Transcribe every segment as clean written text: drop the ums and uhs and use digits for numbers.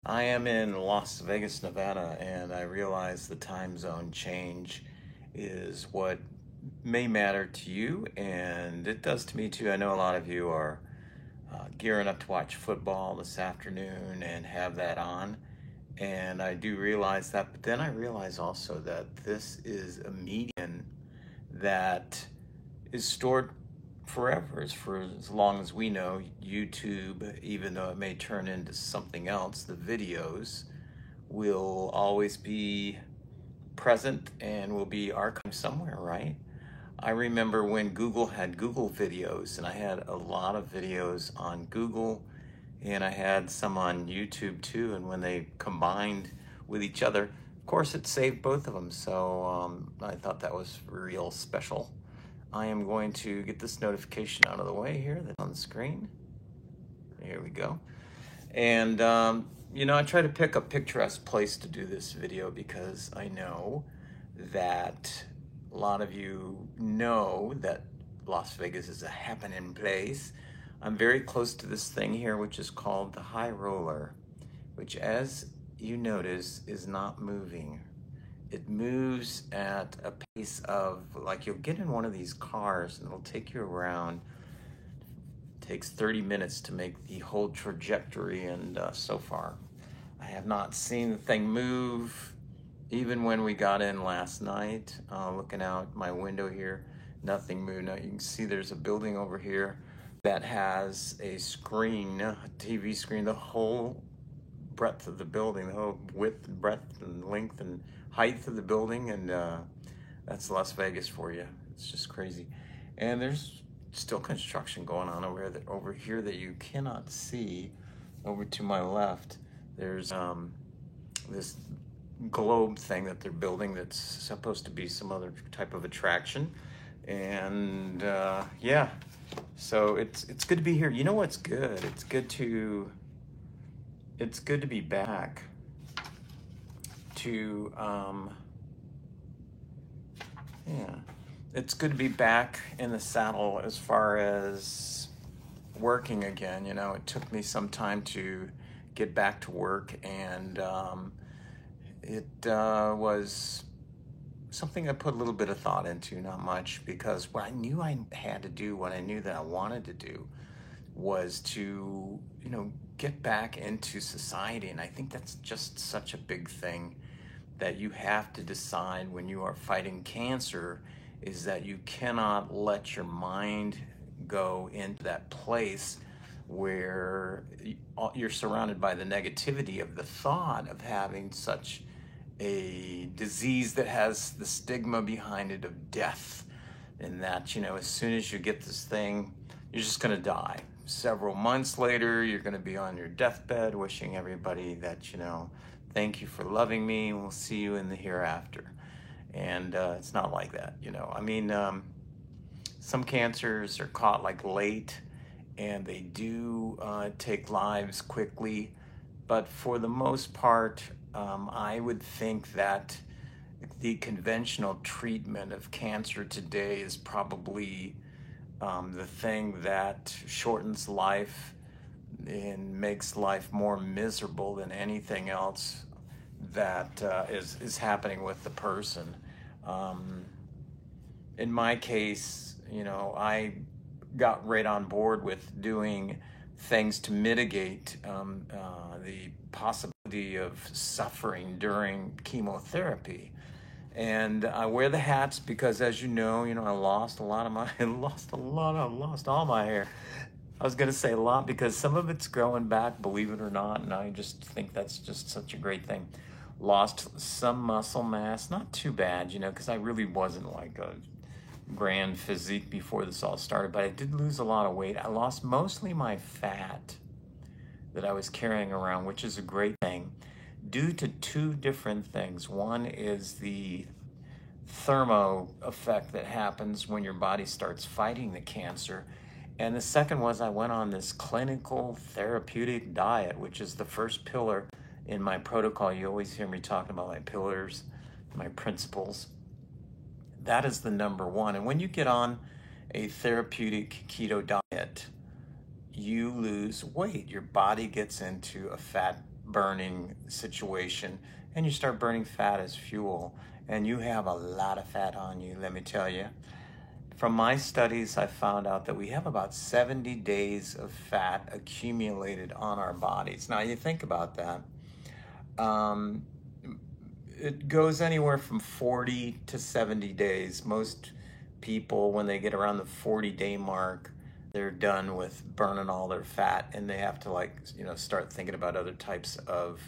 I am in Las Vegas, Nevada, and I realize the time zone change is what may matter to you, and it does to me too. I know a lot of you are gearing up to watch football this afternoon and have that on, and I do realize that, but then I realize also that this is a medium that is stored forever, as for as long as we know. YouTube, even though it may turn into something else, the videos will always be present and will be archived somewhere, right? I remember when Google had Google videos, and I had a lot of videos on Google, and I had some on YouTube too. And when they combined with each other, of course, it saved both of them. So I thought that was real special. I am going to get this notification out of the way here that's on the screen. Here we go. And, I try to pick a picturesque place to do this video because I know that a lot of you know that Las Vegas is a happening place. I'm very close to this thing here, which is called the High Roller, which, as you notice, is not moving. It moves at a pace of, like, you'll get in one of these cars and it'll take you around. It takes 30 minutes to make the whole trajectory, and so far I have not seen the thing move. Even when we got in last night, looking out my window here, nothing moved. Now you can see there's a building over here that has a screen, a TV screen, the whole breadth of the building, the whole width and breadth and length and height of the building, and that's Las Vegas for you. It's just crazy. And there's still construction going on over here that you cannot see. Over to my left, there's this globe thing that they're building that's supposed to be some other type of attraction. And yeah, so it's good to be here. You know what's good? It's good to be back to yeah, it's good to be back in the saddle as far as working again. It took me some time to get back to work, and it was something I put a little bit of thought into, not much, because what I knew I had to do, what I knew that I wanted to do, was to, get back into society. And I think that's just such a big thing that you have to decide when you are fighting cancer, is that you cannot let your mind go into that place where you're surrounded by the negativity of the thought of having such a disease that has the stigma behind it of death. And that, as soon as you get this thing, you're just going to die. Several months later, you're going to be on your deathbed wishing everybody that, thank you for loving me, we'll see you in the hereafter. And it's not like that. Some cancers are caught like late, and they do take lives quickly. But for the most part, I would think that the conventional treatment of cancer today is probably the thing that shortens life and makes life more miserable than anything else that is happening with the person. Um, in my case, I got right on board with doing things to mitigate the possibility of suffering during chemotherapy. And I wear the hats because, as you know, I lost a lot of my, I lost all my hair. I was gonna say a lot because some of it's growing back, believe it or not, and I just think that's just such a great thing. Lost some muscle mass, not too bad, because I really wasn't like a grand physique before this all started, but I did lose a lot of weight. I lost mostly my fat that I was carrying around, which is a great thing, due to two different things. One is the thermo effect that happens when your body starts fighting the cancer. And the second was I went on this clinical therapeutic diet, which is the first pillar in my protocol. You always hear me talking about my pillars, my principles. That is the number one. And when you get on a therapeutic keto diet, you lose weight. Your body gets into a fat burning situation, and you start burning fat as fuel, and you have a lot of fat on you, let me tell you. From my studies, I found out that we have about 70 days of fat accumulated on our bodies. Now, you think about that. Um, it goes anywhere from 40 to 70 days. Most people, when they get around the 40-day mark, they're done with burning all their fat, and they have to, like, start thinking about other types of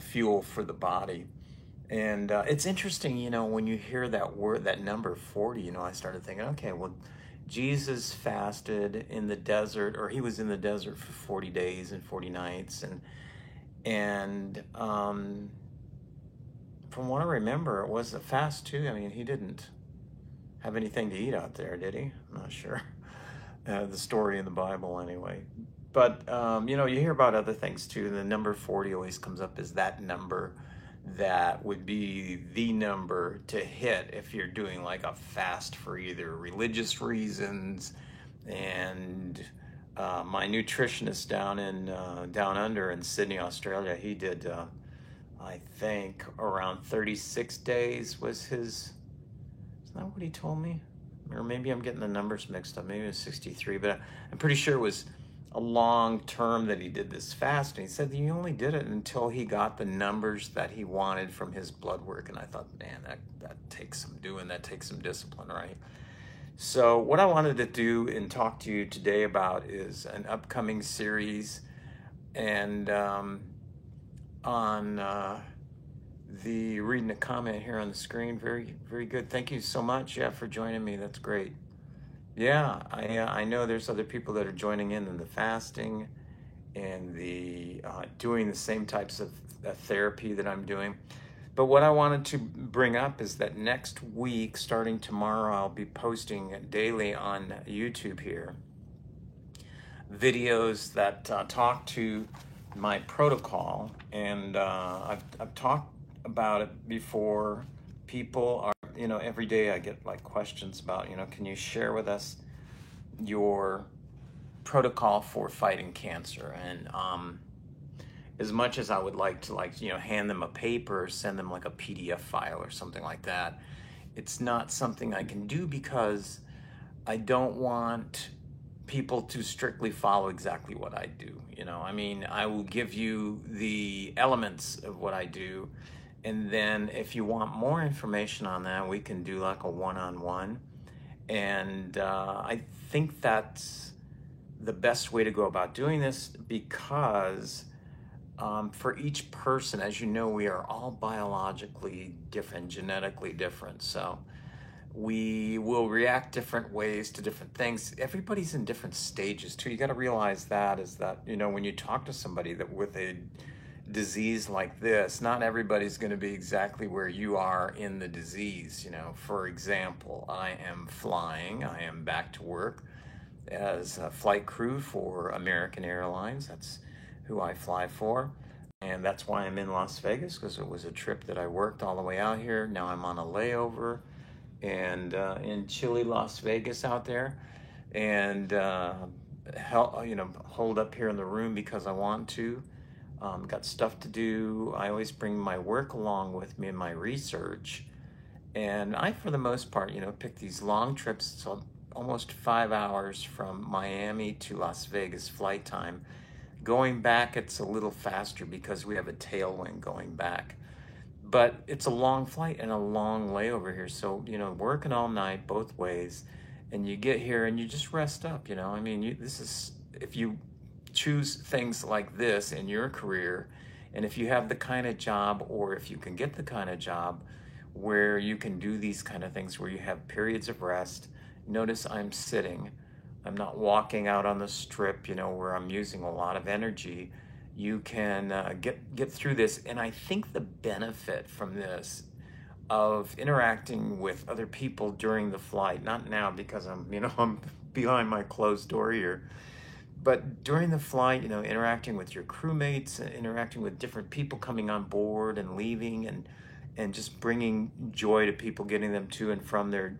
fuel for the body. And it's interesting, when you hear that word, that number 40, I started thinking, okay, well, Jesus fasted in the desert, or he was in the desert for 40 days and 40 nights. And from what I remember, it was a fast too. I mean, he didn't have anything to eat out there, did he? I'm not sure. The story in the Bible anyway. But, you hear about other things too. The number 40 always comes up as that number that would be the number to hit if you're doing like a fast for either religious reasons. And my nutritionist down under in Sydney, Australia, he did, I think, around 36 days was his. Isn't that what he told me? Or maybe I'm getting the numbers mixed up. Maybe it was 63, but I'm pretty sure it was a long term that he did this fast. And he said that he only did it until he got the numbers that he wanted from his blood work. And I thought, man, that takes some doing. That takes some discipline, right? So what I wanted to do and talk to you today about is an upcoming series, and on the reading a comment here on the screen. Very, very good. Thank you so much, Jeff, for joining me. That's great. Yeah, I know there's other people that are joining in the fasting and the doing the same types of therapy that I'm doing. But what I wanted to bring up is that next week, starting tomorrow, I'll be posting daily on YouTube here videos that talk to my protocol. And I've talked about it before. People are, every day I get like questions about, can you share with us your protocol for fighting cancer? And as much as I would like to, hand them a paper, send them like a PDF file or something like that, it's not something I can do because I don't want people to strictly follow exactly what I do. I will give you the elements of what I do, and then if you want more information on that, we can do like a one-on-one. And I think that's the best way to go about doing this, because for each person, as you know, we are all biologically different, genetically different. So we will react different ways to different things. Everybody's in different stages too. You got to realize that when you talk to somebody that with a disease like this, not everybody's going to be exactly where you are in the disease. For example, I am flying. I am back to work as a flight crew for American Airlines. That's who I fly for. And that's why I'm in Las Vegas, because it was a trip that I worked all the way out here. Now I'm on a layover and in chilly Las Vegas out there, and hold up here in the room because I want to. Got stuff to do. I always bring my work along with me and my research, and I, for the most part, pick these long trips. So almost 5 hours from Miami to Las Vegas flight time. Going back, it's a little faster because we have a tailwind going back. But it's a long flight and a long layover here. So, working all night both ways, and you get here and you just rest up, this is, if you choose things like this in your career, and if you have the kind of job, or if you can get the kind of job where you can do these kind of things, where you have periods of rest. Notice I'm sitting. I'm not walking out on the strip, where I'm using a lot of energy. You can get through this. And I think the benefit from this, of interacting with other people during the flight, not now because I'm behind my closed door here, but during the flight, interacting with your crewmates, interacting with different people coming on board and leaving, and just bringing joy to people, getting them to and from their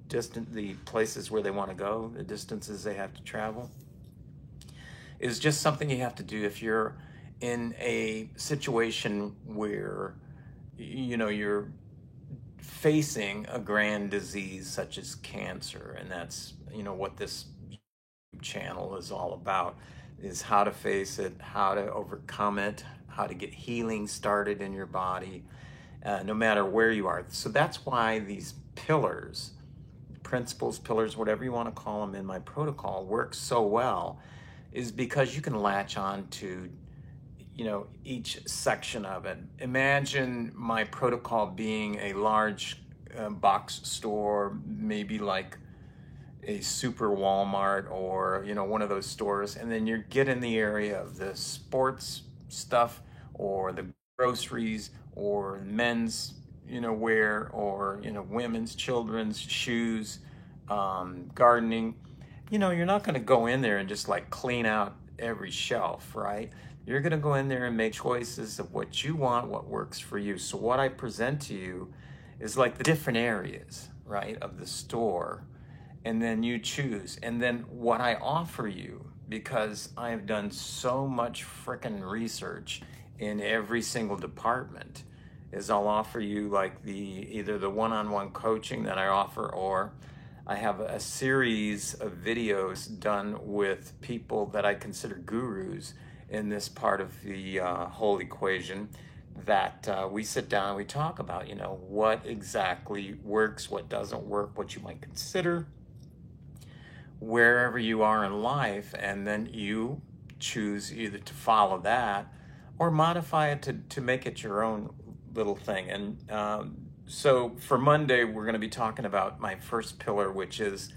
the places where they want to go, the distances they have to travel, is just something you have to do if you're in a situation where, you're facing a grand disease such as cancer, and that's, what this channel is all about, is how to face it, how to overcome it, how to get healing started in your body, no matter where you are. So that's why these pillars, principles, pillars, whatever you want to call them, in my protocol work so well, is because you can latch on to, each section of it. Imagine my protocol being a large box store, maybe like a super Walmart or, one of those stores, and then you get in the area of the sports stuff or the groceries or men's, wear, or, women's, children's shoes, gardening. You're not going to go in there and just like clean out every shelf, right? You're going to go in there and make choices of what you want, what works for you. So what I present to you is like the different areas, right, of the store, and then you choose. And then what I offer you, because I have done so much frickin' research in every single department, is I'll offer you like either the one-on-one coaching that I offer, or I have a series of videos done with people that I consider gurus in this part of the whole equation, that we sit down and we talk about, what exactly works, what doesn't work, what you might consider wherever you are in life, and then you choose either to follow that or modify it to make it your own little thing. And so for Monday, we're going to be talking about my first pillar, which is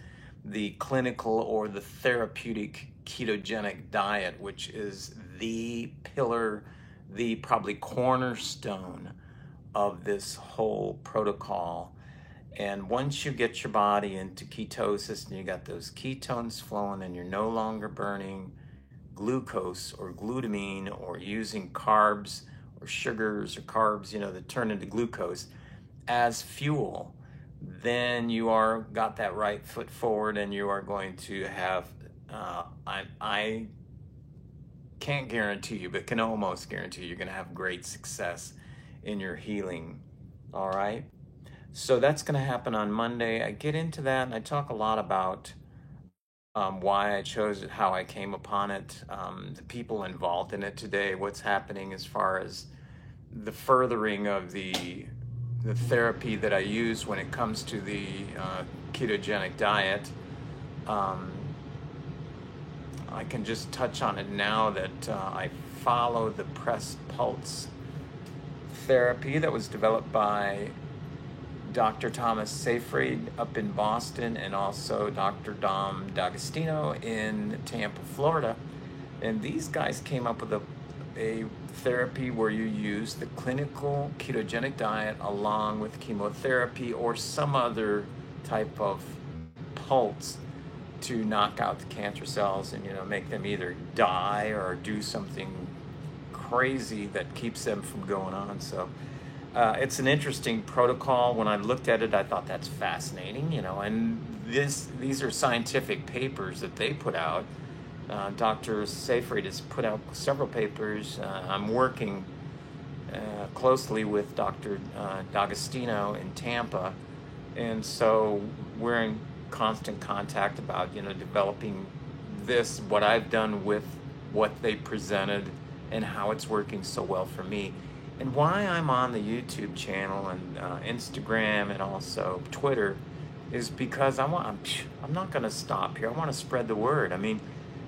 the clinical or the therapeutic ketogenic diet, which is the pillar, the probably cornerstone of this whole protocol. And once you get your body into ketosis and you got those ketones flowing and you're no longer burning glucose or glutamine or using carbs or sugars or carbs, that turn into glucose as fuel, then you are got that right foot forward, and you are going to have, I can't guarantee you, but can almost guarantee you're going to have great success in your healing. All right. So that's going to happen on Monday. I get into that and I talk a lot about why I chose it, how I came upon it, the people involved in it today, what's happening as far as the furthering of the therapy that I use when it comes to the ketogenic diet. I can just touch on it now that I follow the pressed pulse therapy that was developed by Dr. Thomas Seyfried up in Boston, and also Dr. Dom D'Agostino in Tampa, Florida. And these guys came up with a therapy where you use the clinical ketogenic diet along with chemotherapy or some other type of pulse to knock out the cancer cells and, make them either die or do something crazy that keeps them from going on. So it's an interesting protocol. When I looked at it, I thought that's fascinating, and these are scientific papers that they put out. Dr. Seyfried has put out several papers. I'm working closely with Dr. D'Agostino in Tampa, and so we're in constant contact about, developing what I've done with what they presented and how it's working so well for me. And why I'm on the YouTube channel and Instagram and also Twitter is because I'm not going to stop here. I want to spread the word. I mean,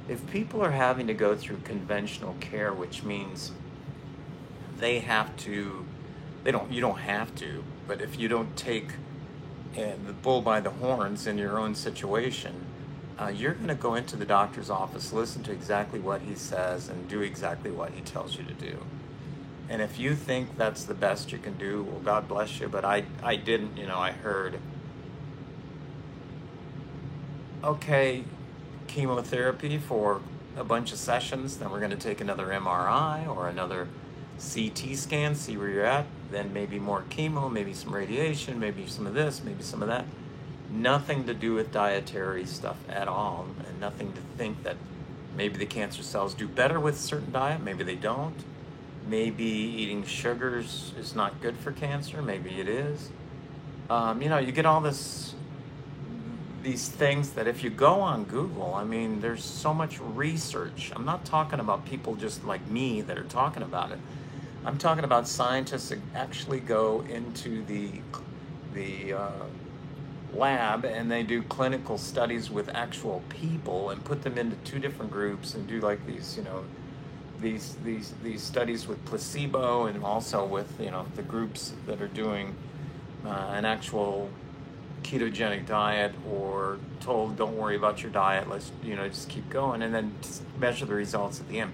if people are having to go through conventional care, which means you don't have to, but if you don't take the bull by the horns in your own situation, you're going to go into the doctor's office, listen to exactly what he says, and do exactly what he tells you to do. And if you think that's the best you can do, well, God bless you. But I didn't, I heard, okay, chemotherapy for a bunch of sessions, then we're going to take another MRI or another CT scan, see where you're at, then maybe more chemo, maybe some radiation, maybe some of this, maybe some of that. Nothing to do with dietary stuff at all, and nothing to think that Maybe the cancer cells do better with a certain diet, maybe they don't. Maybe eating sugars is not good for cancer, maybe it is. You get all these things that if you go on Google, I mean, there's so much research. I'm not talking about people just like me that are talking about it. I'm talking about scientists that actually go into the lab and they do clinical studies with actual people and put them into two different groups and do like these, these studies with placebo and also with the groups that are doing an actual ketogenic diet, or told don't worry about your diet, let's just keep going, and then just measure the results at the end.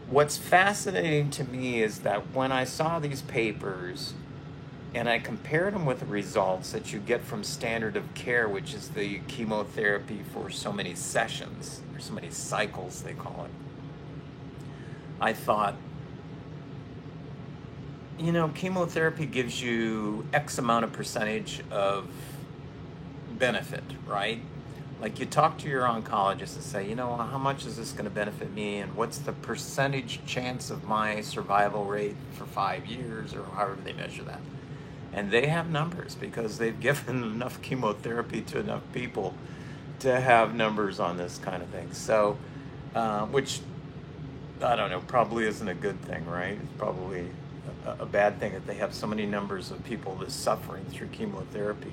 What's fascinating to me is that when I saw these papers and I compared them with the results that you get from standard of care, which is the chemotherapy for so many sessions or so many cycles they call it, I thought, chemotherapy gives you X amount of percentage of benefit, right? Like you talk to your oncologist and say, how much is this going to benefit me, and what's the percentage chance of my survival rate for 5 years, or however they measure that. And they have numbers because they've given enough chemotherapy to enough people to have numbers on this kind of thing. So, which, I don't know, probably isn't a good thing, right? It's probably a bad thing that they have so many numbers of people that's suffering through chemotherapy.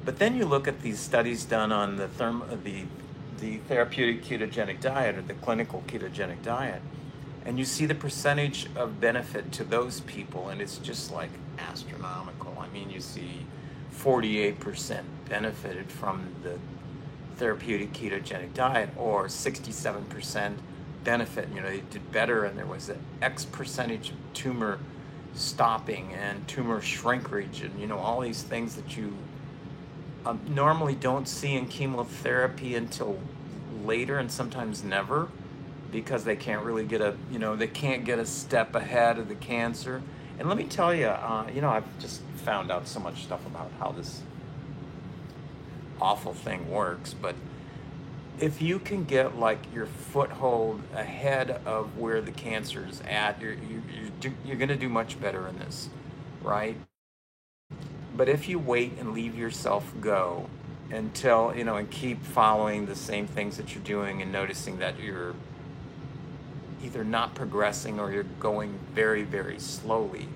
But then you look at these studies done on the therapeutic ketogenic diet or the clinical ketogenic diet, and you see the percentage of benefit to those people, and it's just like astronomical. I mean, you see 48% benefited from the therapeutic ketogenic diet, or 67% benefit. They did better, and there was an X percentage of tumor stopping and tumor shrinkage, and all these things that you normally don't see in chemotherapy until later, and sometimes never, because they can't really get they can't get a step ahead of the cancer. And let me tell you, I've just found out so much stuff about how this awful thing works, but if you can get like your foothold ahead of where the cancer is at, you're going to do much better in this, right? But if you wait and leave yourself go until, and keep following the same things that you're doing and noticing that you're either not progressing or you're going very, very slowly,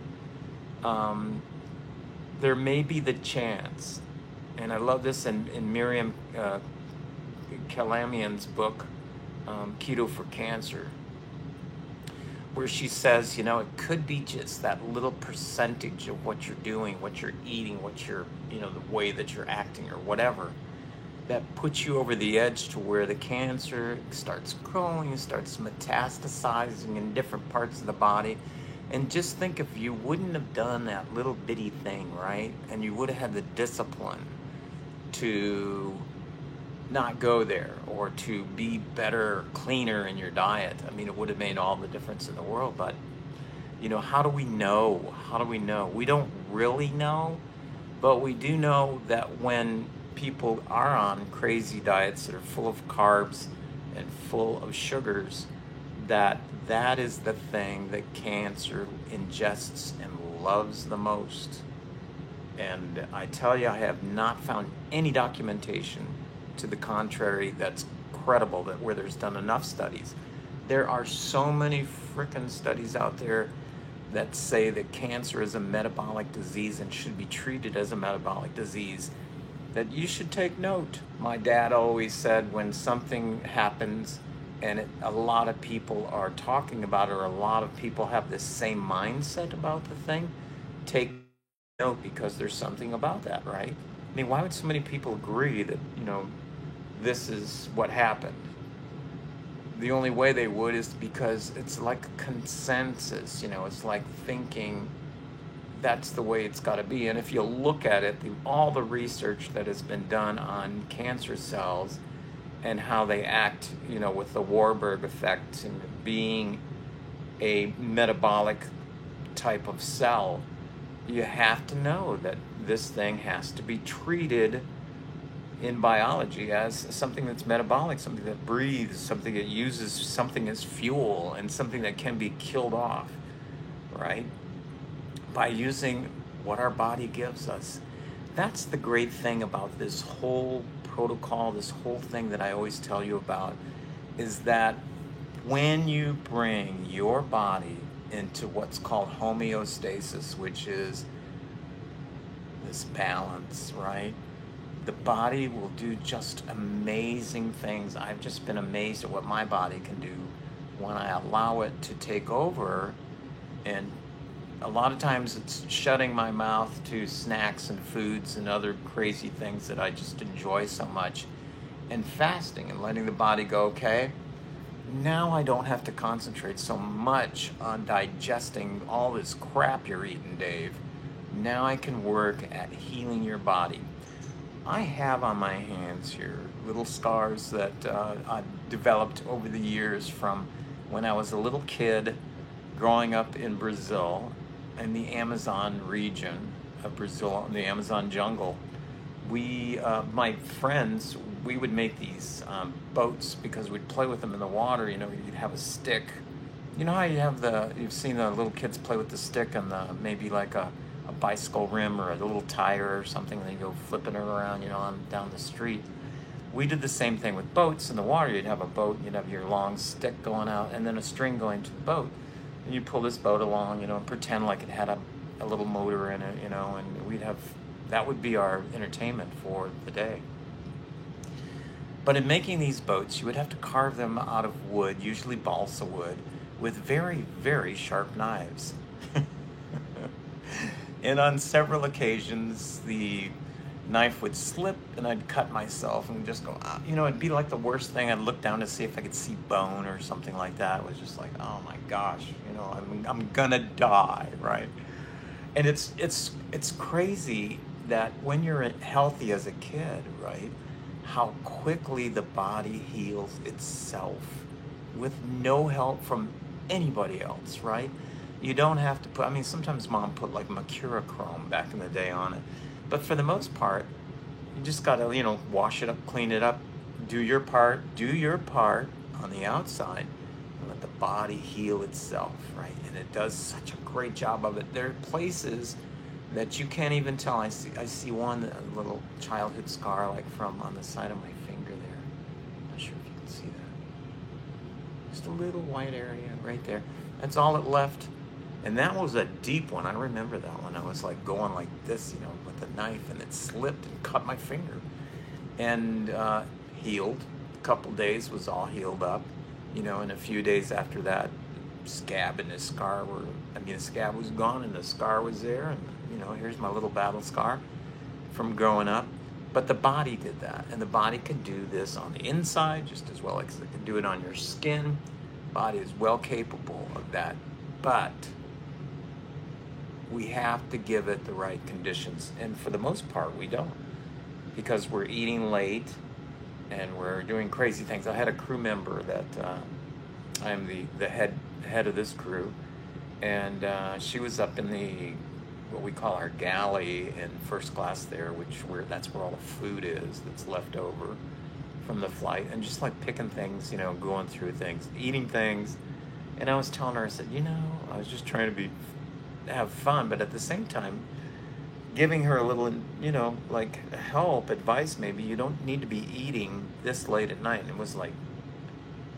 there may be the chance, and I love this in Miriam Kalamian's book, Keto for Cancer, where she says, it could be just that little percentage of what you're doing, what you're eating, what you're, the way that you're acting or whatever, that puts you over the edge to where the cancer starts growing, starts metastasizing in different parts of the body. And just think, if you wouldn't have done that little bitty thing, right? And you would have had the discipline to not go there, or to be better, cleaner in your diet, I mean, it would have made all the difference in the world. But how do we know? We don't really know, but we do know that when people are on crazy diets that are full of carbs and full of sugars, that is the thing that cancer ingests and loves the most. And I tell you, I have not found any documentation to the contrary that's credible, that where there's done enough studies. There are so many frickin' studies out there that say that cancer is a metabolic disease and should be treated as a metabolic disease, that you should take note. My dad always said, when something happens and a lot of people are talking about it, or a lot of people have this same mindset about the thing, take note, because there's something about that, right? I mean, why would so many people agree that, this is what happened? The only way they would is because it's like a consensus, it's like thinking that's the way it's got to be. And if you look at it, all the research that has been done on cancer cells and how they act, with the Warburg effect and being a metabolic type of cell, you have to know that this thing has to be treated in biology as something that's metabolic, something that breathes, something that uses something as fuel, and something that can be killed off, right? By using what our body gives us. That's the great thing about this whole protocol, this whole thing that I always tell you about, is that when you bring your body into what's called homeostasis, which is this balance, right? The body will do just amazing things. I've just been amazed at what my body can do when I allow it to take over. And a lot of times it's shutting my mouth to snacks and foods and other crazy things that I just enjoy so much, and fasting and letting the body go, okay, now I don't have to concentrate so much on digesting all this crap you're eating, Dave. Now I can work at healing your body. I have on my hands here little scars that I've developed over the years from when I was a little kid growing up in Brazil, in the Amazon region of Brazil, in the Amazon jungle. My friends, we would make these boats because we'd play with them in the water. You know, you'd have a stick. You know how you've seen the little kids play with the stick and maybe like a bicycle rim or a little tire or something, and they go flipping it around, down the street. We did the same thing with boats in the water. You'd have a boat, you'd have your long stick going out, and then a string going to the boat. And you'd pull this boat along, and pretend like it had a little motor in it, and that would be our entertainment for the day. But in making these boats, you would have to carve them out of wood, usually balsa wood, with very, very sharp knives. And on several occasions, the knife would slip and I'd cut myself and just go, it'd be like the worst thing. I'd look down to see if I could see bone or something like that. It was just like, oh my gosh, I'm gonna die, right? And it's crazy that when you're healthy as a kid, right, how quickly the body heals itself with no help from anybody else, right? You don't have to put, sometimes mom put like mercurochrome back in the day on it. But for the most part, you just gotta, wash it up, clean it up, do your part on the outside, and let the body heal itself, right? And it does such a great job of it. There are places that you can't even tell. I see one a little childhood scar like from on the side of my finger there. I'm not sure if you can see that. Just a little white area right there. That's all it left. And that was a deep one. I remember that one. I was like going like this, with the knife, and it slipped and cut my finger. And healed. A couple days was all healed up. And a few days after that, scab and the scar the scab was gone and the scar was there. And, here's my little battle scar from growing up. But the body did that. And the body can do this on the inside just as well as it can do it on your skin. The body is well capable of that. But we have to give it the right conditions, and for the most part we don't, because we're eating late and we're doing crazy things. I had a crew member that I am the head of this crew, and she was up in what we call our galley in first class there, that's where all the food is that's left over from the flight, and just like picking things, going through things, eating things. And I was telling her, I said, I was just trying to have fun, but at the same time giving her a little, like help, advice. Maybe you don't need to be eating this late at night. And it was like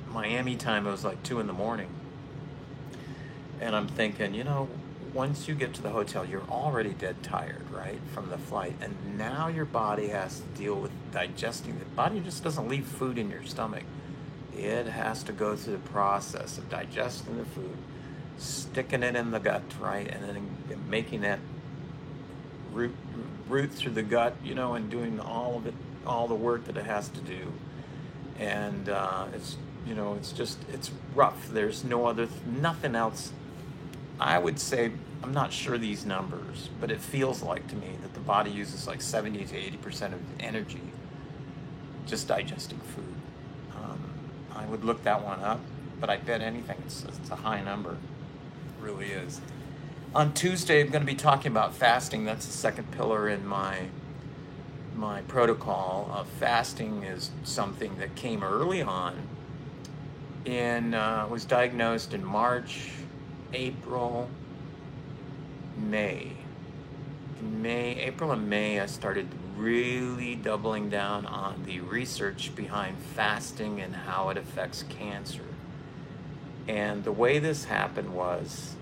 Miami time, it was like 2 a.m. And I'm thinking, once you get to the hotel, you're already dead tired, right, from the flight, and now your body has to deal with digesting. The body just doesn't leave food in your stomach. It has to go through the process of digesting the food, sticking it in the gut, right, and then making that root through the gut, and doing all of it, all the work that it has to do. And it's rough. There's nothing else. I would say, I'm not sure these numbers, but it feels like to me that the body uses like 70 to 80% of energy just digesting food. I would look that one up, but I bet anything it's a high number. It really is. On Tuesday, I'm going to be talking about fasting. That's the second pillar in my my protocol of fasting is something that came early on. Was diagnosed in March, April, May. April and May, I started really doubling down on the research behind fasting and how it affects cancer. And the way this happened was,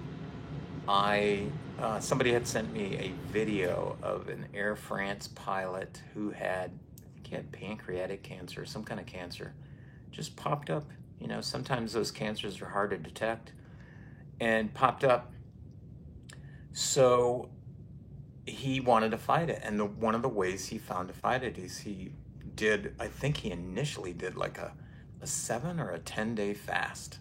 somebody had sent me a video of an Air France pilot who had, I think he had pancreatic cancer, some kind of cancer, just popped up. You know, sometimes those cancers are hard to detect, and popped up. So he wanted to fight it, and one of the ways he found to fight it is I think he initially did like a 7 or a 10-day fast.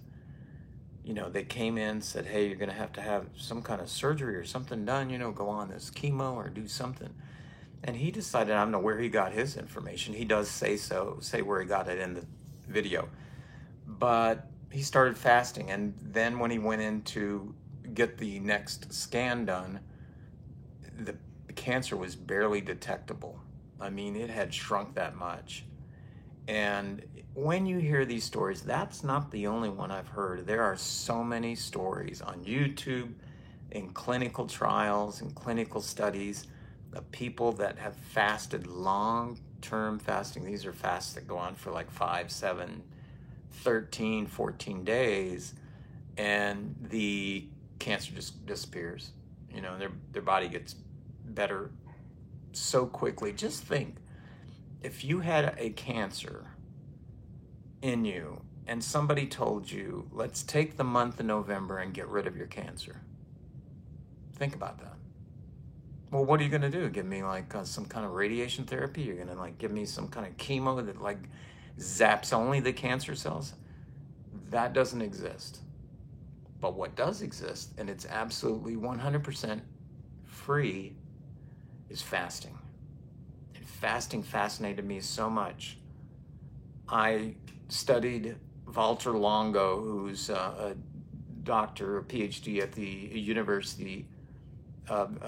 You know, they came in, said, hey, you're going to have some kind of surgery or something done, you know, go on this chemo or do something. And he decided, I don't know where he got his information. He does say where he got it in the video. But he started fasting, and then when he went in to get the next scan done, the cancer was barely detectable. I mean, it had shrunk that much. And when you hear these stories, that's not the only one I've heard. There are so many stories on YouTube, in clinical trials and clinical studies of people that have fasted long-term fasting. These are fasts that go on for like 5, 7, 13, 14 days, and the cancer just disappears. You know, their body gets better so quickly. Just think, if you had a cancer in you and somebody told you, let's take the month of November and get rid of your cancer. Think about that. Well, what are you going to do? Give me like some kind of radiation therapy? You're going to like give me some kind of chemo that like zaps only the cancer cells? That doesn't exist. But what does exist, and it's absolutely 100% free, is fasting. And fasting fascinated me so much. I studied Walter Longo, who's a doctor, a PhD at the University of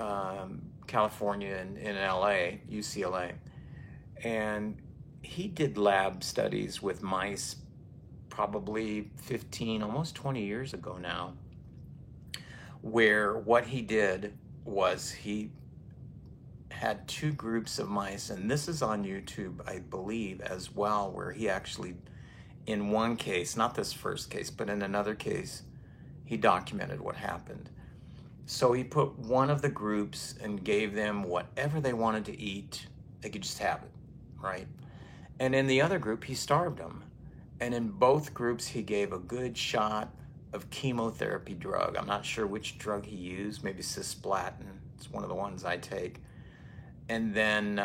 California in LA, UCLA. And he did lab studies with mice probably 15, almost 20 years ago now, where what he did was he had 2 groups of mice, and this is on YouTube, I believe, as well, where he actually, in one case, not this first case, but in another case, he documented what happened. So he put one of the groups and gave them whatever they wanted to eat. They could just have it, right? And in the other group, he starved them. And in both groups, he gave a good shot of chemotherapy drug. I'm not sure which drug he used, maybe cisplatin. It's one of the ones I take. And then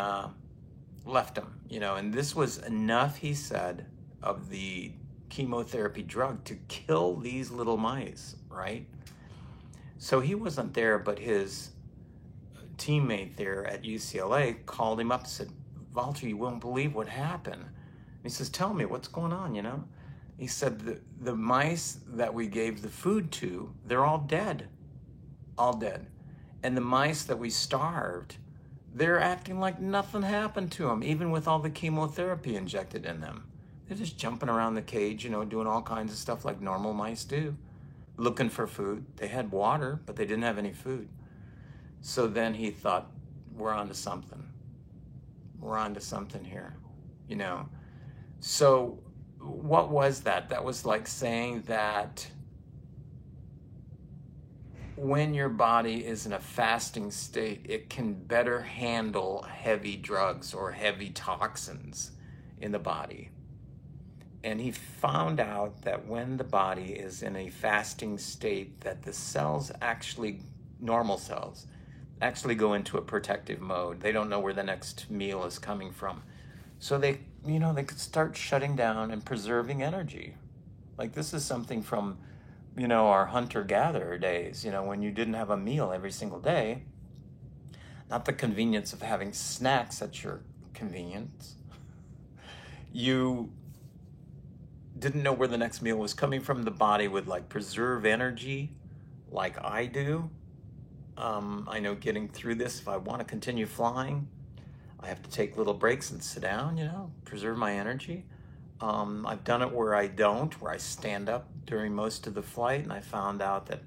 left them, you know, and this was enough, he said, of the chemotherapy drug to kill these little mice, right? So he wasn't there, but his teammate there at UCLA called him up and said, Walter, you won't believe what happened. And he says, tell me, what's going on, you know? He said, the mice that we gave the food to, they're all dead. And the mice that we starved, they're acting like nothing happened to them, even with all the chemotherapy injected in them. They're just jumping around the cage, you know, doing all kinds of stuff like normal mice do, looking for food. They had water, but they didn't have any food. So then he thought, we're onto something. We're onto something here, you know. So what was that? That was like saying that when your body is in a fasting state, it can better handle heavy drugs or heavy toxins in the body. And he found out that when the body is in a fasting state, that the cells actually, normal cells, actually go into a protective mode. They don't know where the next meal is coming from. So they, you know, they could start shutting down and preserving energy. Like this is something from, you know, our hunter-gatherer days, you know, when you didn't have a meal every single day. Not the convenience of having snacks at your convenience. You didn't know where the next meal was coming from. The body would like preserve energy like I do. I know getting through this, if I want to continue flying, I have to take little breaks and sit down, preserve my energy. I've done it where where I stand up during most of the flight, and I found out that,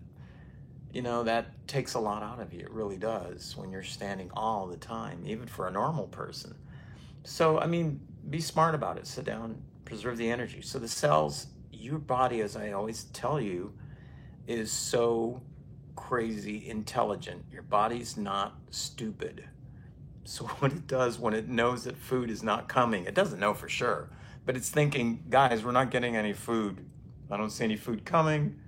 that takes a lot out of you. It really does when you're standing all the time, even for a normal person. So, I mean, be smart about it. Sit down, preserve the energy. So the cells, your body, as I always tell you, is so crazy intelligent. Your body's not stupid. So what it does when it knows that food is not coming, it doesn't know for sure, but it's thinking, guys, we're not getting any food. I don't see any food coming.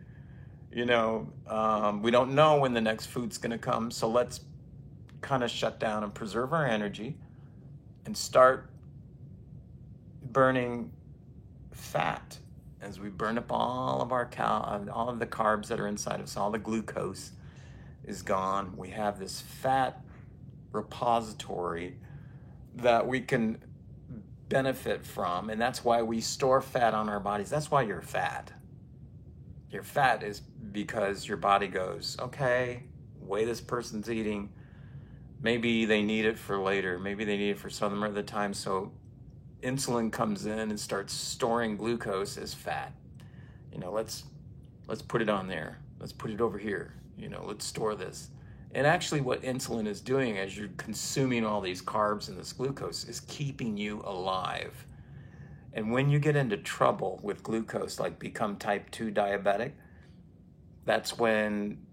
We don't know when the next food's going to come. So let's kind of shut down and preserve our energy and start burning fat. As we burn up all of all of the carbs that are inside of us, all the glucose is gone. We have this fat repository that we can benefit from, and that's why we store fat on our bodies. That's why you're fat. You're fat is because your body goes, okay, the way this person's eating, maybe they need it for later, maybe they need it for some other time, so insulin comes in and starts storing glucose as fat. Let's put it on there. Let's put it over here. Let's store this. And actually what insulin is doing as you're consuming all these carbs and this glucose is keeping you alive. And when you get into trouble with glucose, like become type 2 diabetic, that's when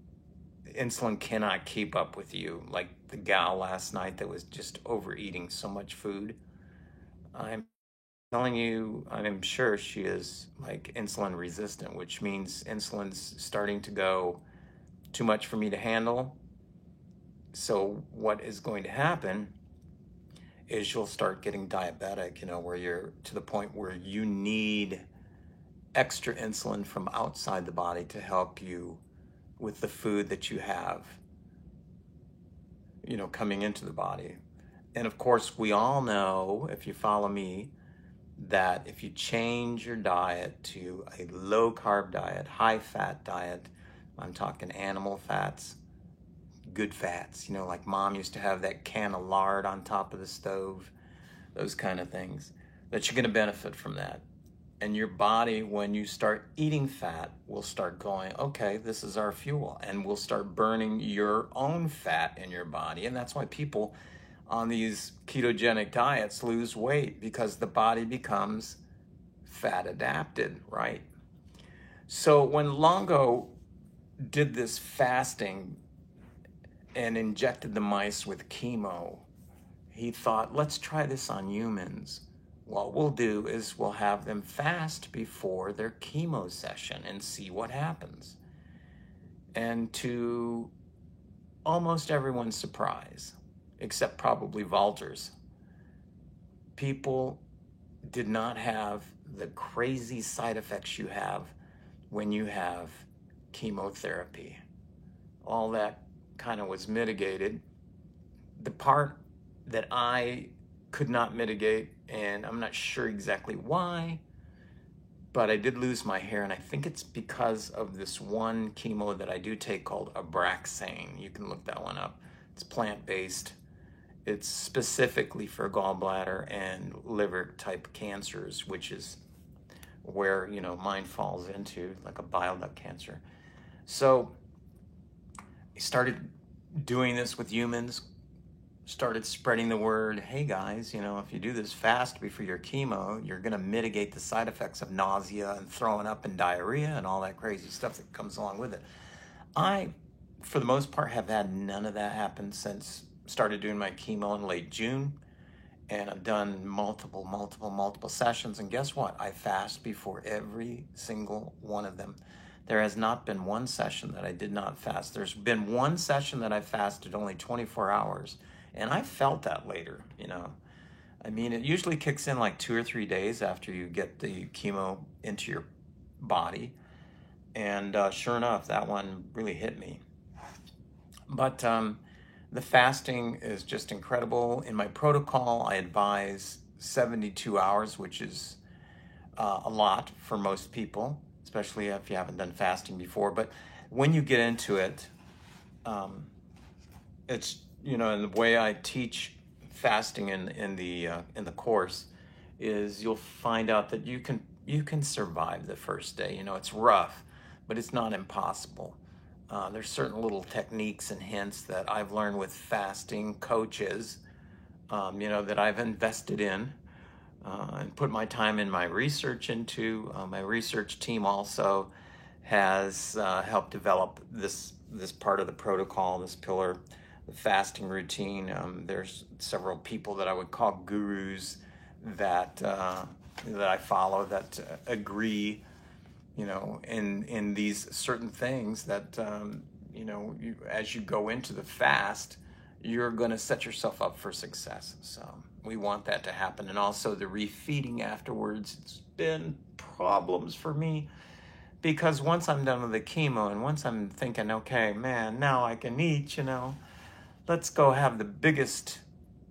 insulin cannot keep up with you. Like the gal last night that was just overeating so much food. I'm telling you, I'm sure she is like insulin resistant, which means insulin's starting to go too much for me to handle. So what is going to happen is you'll start getting diabetic, where you're to the point where you need extra insulin from outside the body to help you with the food that you have, coming into the body. And of course, we all know, if you follow me, that if you change your diet to a low carb diet, high fat diet, I'm talking animal fats, good fats, like mom used to have that can of lard on top of the stove, those kind of things, that you're going to benefit from that. And your body, when you start eating fat, will start going, okay, this is our fuel, and will start burning your own fat in your body. And that's why people on these ketogenic diets lose weight, because the body becomes fat adapted, right? So when Longo did this fasting and injected the mice with chemo, he thought, let's try this on humans. What we'll do is we'll have them fast before their chemo session and see what happens. And to almost everyone's surprise, except probably Walter's, people did not have the crazy side effects you have when you have chemotherapy. All that kind of was mitigated. The part that I could not mitigate, and I'm not sure exactly why, but I did lose my hair, and I think it's because of this one chemo that I do take called Abraxane. You can look that one up. It's plant-based. It's specifically for gallbladder and liver type cancers, which is where, mine falls into, like a bile duct cancer. So I started doing this with humans, started spreading the word, hey guys, if you do this fast before your chemo, you're going to mitigate the side effects of nausea and throwing up and diarrhea and all that crazy stuff that comes along with it. I, for the most part, have had none of that happen since started doing my chemo in late June, and I've done multiple sessions, and guess what? I fast before every single one of them. There has not been one session that I did not fast. There's been one session that I fasted only 24 hours, and I felt that later, I mean, it usually kicks in like 2 or 3 days after you get the chemo into your body, and sure enough, that one really hit me. But the fasting is just incredible. In my protocol, I advise 72 hours, which is a lot for most people, especially if you haven't done fasting before. But when you get into it, it's, and the way I teach fasting in the course is you'll find out that you can survive the first day. You know, it's rough, but it's not impossible. There's certain little techniques and hints that I've learned with fasting coaches, that I've invested in and put my time and my research into. My research team also has helped develop this part of the protocol, this pillar, the fasting routine. There's several people that I would call gurus that I follow that agree, in these certain things that as you go into the fast, you're going to set yourself up for success. So we want that to happen. And also the refeeding afterwards. It's been problems for me because once I'm done with the chemo and once I'm thinking, okay, man, now I can eat, let's go have the biggest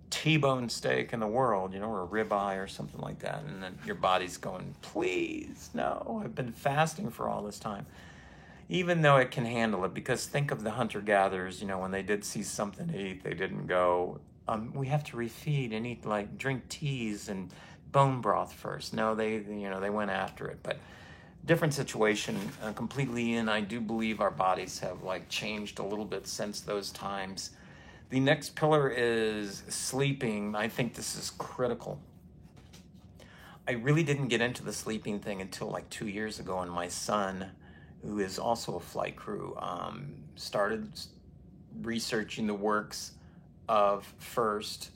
T-bone steak in the world, or a ribeye or something like that. And then your body's going, please, no, I've been fasting for all this time. Even though it can handle it, because think of the hunter-gatherers, when they did see something to eat, they didn't go, we have to refeed and eat, drink teas and bone broth first. No, they went after it. But different situation completely, and I do believe our bodies have changed a little bit since those times. The next pillar is sleeping. I think this is critical. I really didn't get into the sleeping thing until 2 years ago, and my son, who is also a flight crew, started researching the works of first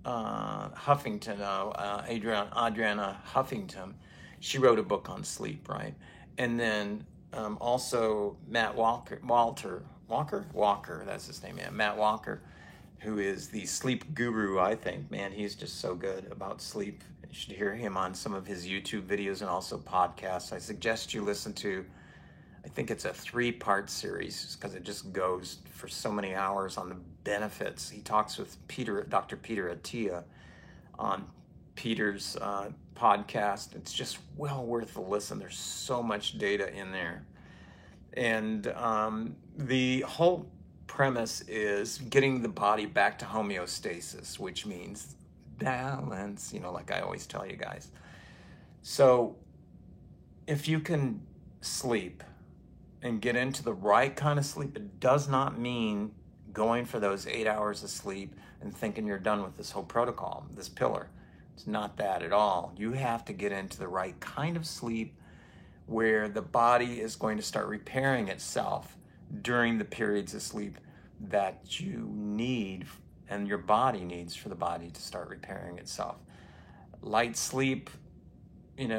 Huffington, Adriana Huffington. She wrote a book on sleep, right? And then also Matt Walker, that's his name, yeah, Matt Walker, who is the sleep guru, I think. Man, he's just so good about sleep. You should hear him on some of his YouTube videos and also podcasts. I suggest you listen to, I think it's a 3-part series because it just goes for so many hours on the benefits. He talks with Dr. Peter Attia on Peter's podcast. It's just well worth the listen. There's so much data in there. And the whole premise is getting the body back to homeostasis, which means balance, like I always tell you guys. So if you can sleep and get into the right kind of sleep, it does not mean going for those 8 hours of sleep and thinking you're done with this whole protocol, this pillar. It's not that at all. You have to get into the right kind of sleep where the body is going to start repairing itself during the periods of sleep that you need and your body needs for the body to start repairing itself. Light sleep, we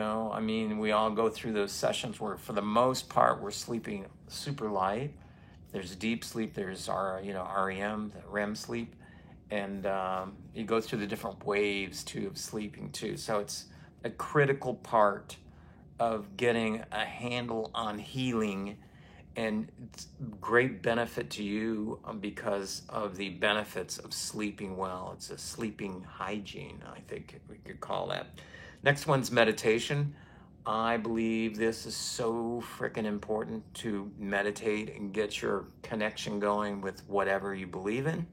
all go through those sessions where for the most part we're sleeping super light. There's deep sleep, there's REM, REM sleep, and you go through the different waves too of sleeping too. So it's a critical part of getting a handle on healing, and it's great benefit to you because of the benefits of sleeping well. It's a sleeping hygiene, I think we could call that. Next one's meditation. I believe this is so freaking important to meditate and get your connection going with whatever you believe in.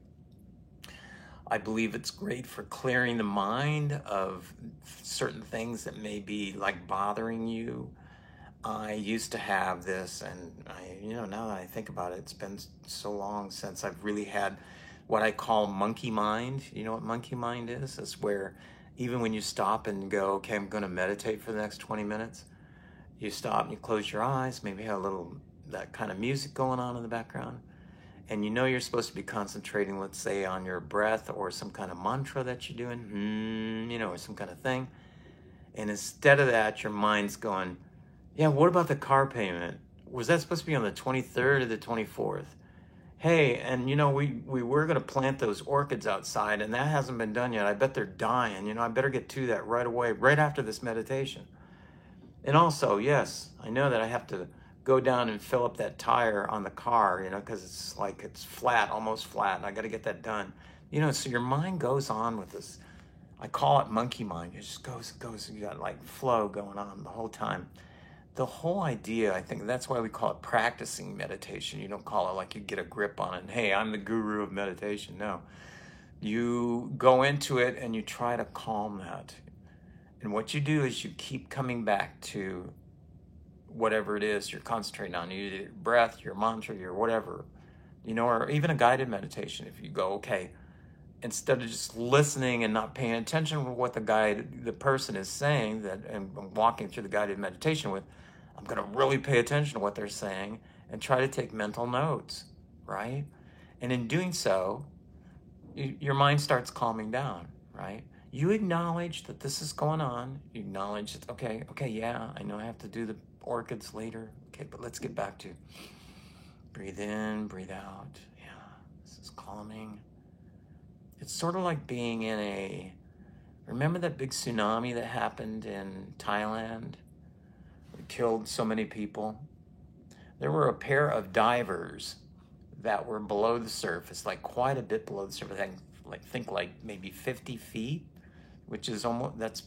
I believe it's great for clearing the mind of certain things that may be bothering you. I used to have this, and now that I think about it, it's been so long since I've really had what I call monkey mind. You know what monkey mind is? It's where even when you stop and go, okay, I'm going to meditate for the next 20 minutes, you stop and you close your eyes, maybe have a little, that kind of music going on in the background, and you're supposed to be concentrating, let's say, on your breath or some kind of mantra that you're doing, or some kind of thing. And instead of that, your mind's going, yeah, what about the car payment? Was that supposed to be on the 23rd or the 24th? Hey, and we were going to plant those orchids outside, and that hasn't been done yet. I bet they're dying. I better get to that right away, right after this meditation. And also, yes, I know that I have to go down and fill up that tire on the car, because it's flat, almost flat, and I got to get that done. So your mind goes on with this. I call it monkey mind. It just goes. You got flow going on the whole time. the whole idea, I think that's why we call it practicing meditation. You don't call it like you get a grip on it and, hey, I'm the guru of meditation. No. You go into it and you try to calm that. And what you do is you keep coming back to whatever it is you're concentrating on, your breath, your mantra, your whatever, or even a guided meditation. If you go, okay, instead of just listening and not paying attention to what the person is saying and walking through the guided meditation with, I'm going to really pay attention to what they're saying and try to take mental notes, right? And in doing so, your mind starts calming down, right? You acknowledge that this is going on. You acknowledge that, okay, yeah, I know I have to do the orchids later. Okay, but let's get back to breathe in, breathe out. Yeah, this is calming. It's sort of like being in remember that big tsunami that happened in Thailand? It killed so many people. There were a pair of divers that were below the surface, like quite a bit below the surface. I think like maybe 50 feet, which is that's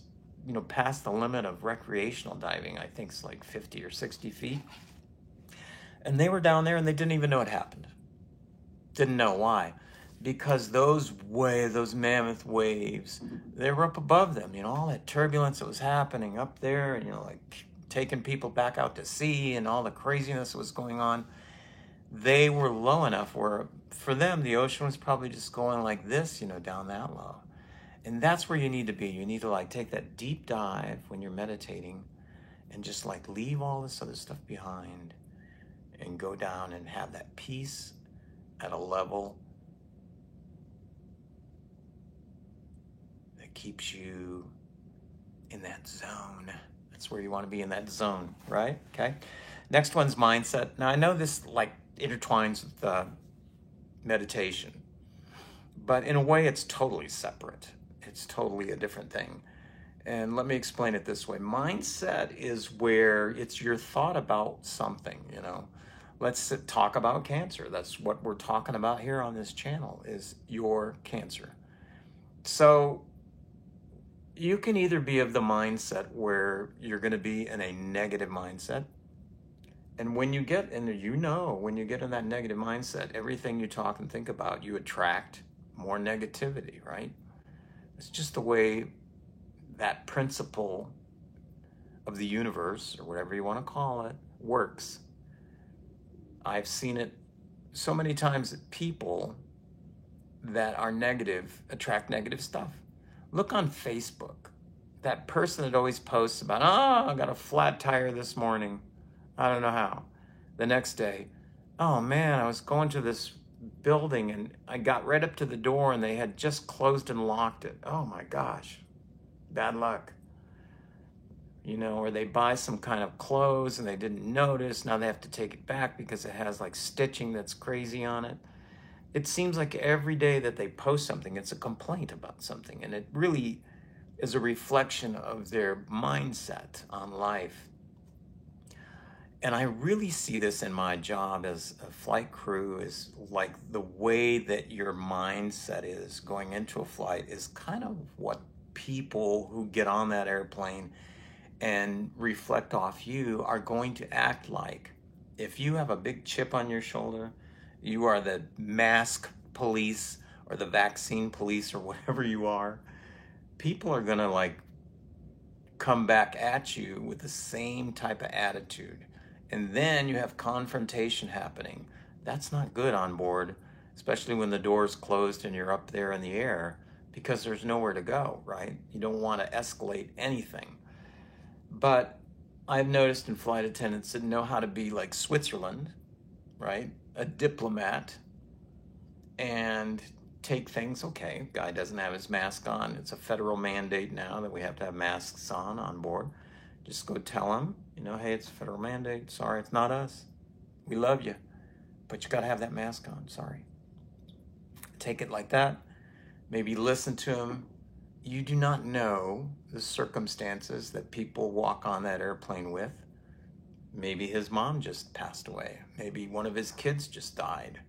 past the limit of recreational diving. I think it's like 50 or 60 feet. And they were down there and they didn't even know it happened. Didn't know why. Because those mammoth waves, they were up above them, all that turbulence that was happening up there, and like taking people back out to sea and all the craziness that was going on. They were low enough where for them the ocean was probably just going like this, down that low. And that's where you need to be. You need to like take that deep dive when you're meditating and just like leave all this other stuff behind and go down and have that peace at a level that keeps you in that zone. That's where you want to be, in that zone, right? Okay. Next one's mindset. Now I know this like intertwines with meditation, but in a way it's totally separate. It's totally a different thing. And let me explain it this way. Mindset is where it's your thought about something, Let's talk about cancer. That's what we're talking about here on this channel, is your cancer. So you can either be of the mindset where you're going to be in a negative mindset. And when you get in, when you get in that negative mindset, everything you talk and think about, you attract more negativity, right? It's just the way that principle of the universe, or whatever you want to call it, works. I've seen it so many times that people that are negative attract negative stuff. Look on Facebook. That person that always posts about, I got a flat tire this morning. I don't know how. The next day, oh man, I was going to this building and I got right up to the door and they had just closed and locked it. Oh my gosh, bad luck. Or they buy some kind of clothes and they didn't notice. Now they have to take it back because it has like stitching that's crazy on it. It seems like every day that they post something, it's a complaint about something. And it really is a reflection of their mindset on life. And I really see this in my job as a flight crew, is like the way that your mindset is going into a flight is kind of what people who get on that airplane and reflect off you are going to act like. If you have a big chip on your shoulder, you are the mask police or the vaccine police or whatever you are, people are going to like come back at you with the same type of attitude. And then you have confrontation happening. That's not good on board, especially when the door's closed and you're up there in the air, because there's nowhere to go, right? You don't want to escalate anything. But I've noticed in flight attendants that know how to be like Switzerland, right? A diplomat, and take things, okay, guy doesn't have his mask on. It's a federal mandate now that we have to have masks on board. Just go tell him, hey, it's a federal mandate. Sorry, it's not us. We love you, but you got to have that mask on. Sorry. Take it like that. Maybe listen to him. You do not know the circumstances that people walk on that airplane with. Maybe his mom just passed away. Maybe one of his kids just died.